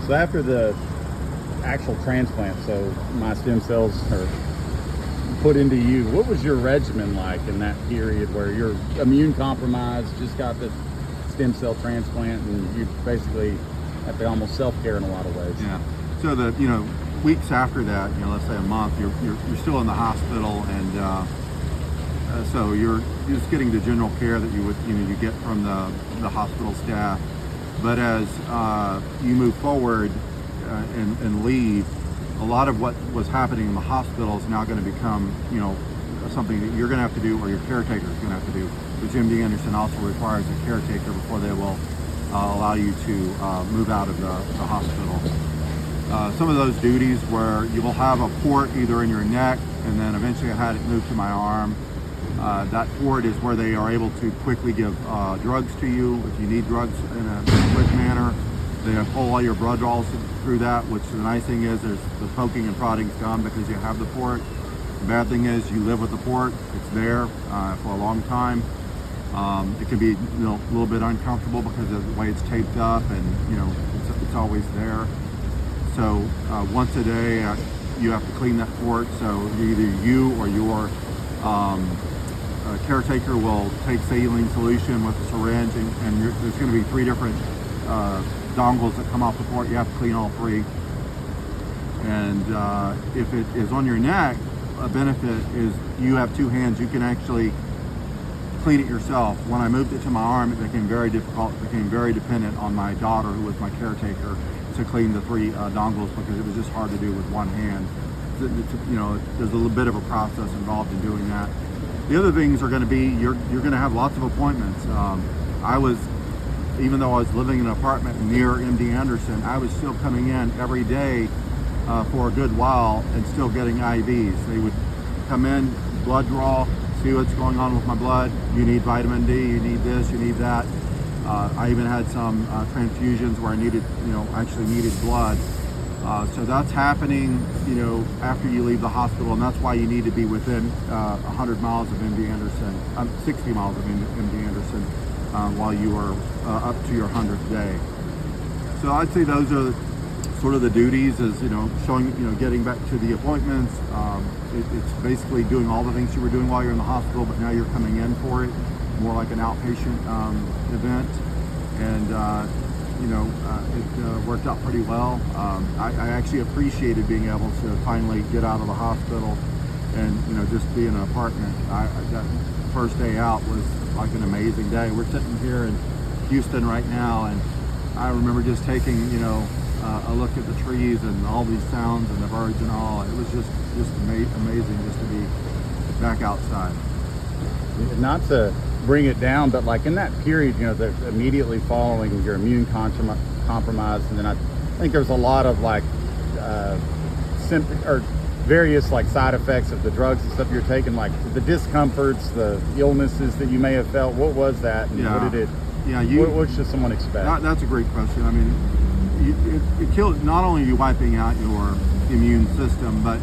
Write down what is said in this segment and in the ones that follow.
So after the actual transplant, so my stem cells are put into you, what was your regimen like in that period where you're immune compromised, just got the stem cell transplant, and you basically have to almost self-care in a lot of ways? Yeah. So weeks after that, let's say a month, you're still in the hospital, and so you're just getting the general care that you get from the hospital staff. But as you move forward and leave, a lot of what was happening in the hospital is now going to become, something that you're going to have to do, or your caretaker is going to have to do, which MD Anderson also requires a caretaker before they will allow you to move out of the hospital. Some of those duties where you will have a port either in your neck, and then eventually I had it moved to my arm. That port is where they are able to quickly give drugs to you if you need drugs in a quick manner. They pull all your blood draws through that, which the nice thing is there's the poking and prodding's done because you have the port. The bad thing is you live with the port. It's there for a long time. It can be a little bit uncomfortable because of the way it's taped up, and it's always there. So once a day you have to clean that port. So either you or your caretaker will take saline solution with a syringe, and there's going to be 3 different dongles that come off the port. You have to clean all 3. And if it is on your neck, a benefit is you have 2 hands. You can actually clean it yourself. When I moved it to my arm, it became very difficult. It became very dependent on my daughter, who was my caretaker, to clean the 3 dongles, because it was just hard to do with one hand. There's a little bit of a process involved in doing that. The other things are going to be you're going to have lots of appointments. Even though I was living in an apartment near MD Anderson, I was still coming in every day for a good while and still getting IVs. They would come in, blood draw, see what's going on with my blood. You need vitamin D, you need this, you need that. I even had some transfusions where I actually needed blood. So that's happening, after you leave the hospital, and that's why you need to be within 100 miles of MD Anderson, 60 miles of MD Anderson, while you are up to your 100th day. So I'd say those are sort of the duties, is showing, getting back to the appointments. It's basically doing all the things you were doing while you're in the hospital, but now you're coming in for it, more like an outpatient event. And it worked out pretty well. I actually appreciated being able to finally get out of the hospital and just be in an apartment. That first day out was like an amazing day. We're sitting here in Houston right now, and I remember just taking a look at the trees and all these sounds and the birds and all. It was just amazing just to be back outside. Not to bring it down, but like in that period, immediately following your immune compromise, and then I think there's a lot of various side effects of the drugs and stuff you're taking, like the discomforts, the illnesses that you may have felt. What was that, and what did it? Yeah, what should someone expect? That's a great question. I mean, it killed. Not only are you wiping out your immune system, but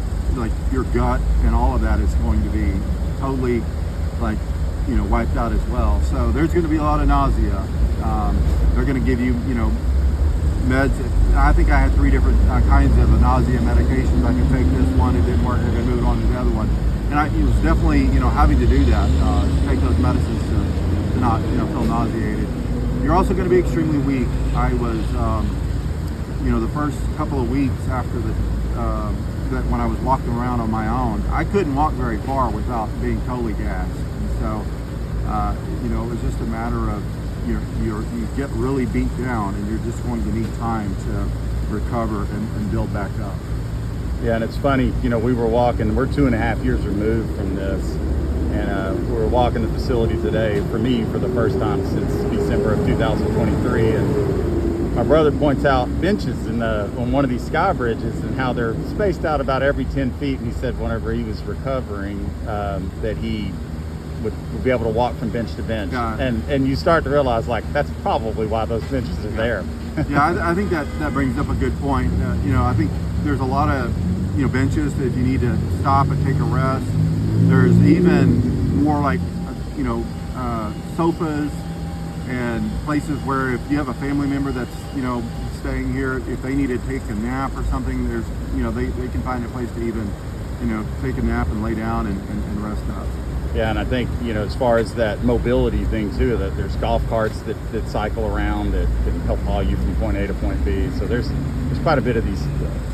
your gut and all of that is going to be totally wiped out as well. So there's going to be a lot of nausea. They're going to give you, meds. I think I had 3 different kinds of nausea medications. I could take this one, it didn't work, I could move on to the other one. And it was definitely, having to do that, take those medicines to not, feel nauseated. You're also going to be extremely weak. I was, the first couple of weeks after that when I was walking around on my own, I couldn't walk very far without being totally gassed. And so, it was just a matter of you get really beat down, and you're just going to need time to recover and build back up. Yeah, and it's funny, we were walking, we're 2.5 years removed from this, and we were walking the facility today, for me, for the first time since December of 2023, and my brother points out benches on one of these sky bridges and how they're spaced out about every 10 feet, and he said whenever he was recovering that he would be able to walk from bench to bench. And you start to realize that's probably why those benches are there. I think that brings up a good point. I think there's a lot of benches that if you need to stop and take a rest. There's even more sofas and places where if you have a family member that's staying here, if they need to take a nap or something, there's, they can find a place to even, take a nap and lay down and rest up. Yeah, and I think, as far as that mobility thing too, that there's golf carts that cycle around that can help haul you from point A to point B. So there's quite a bit of these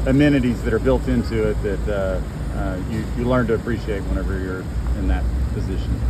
amenities that are built into it that you learn to appreciate whenever you're in that position.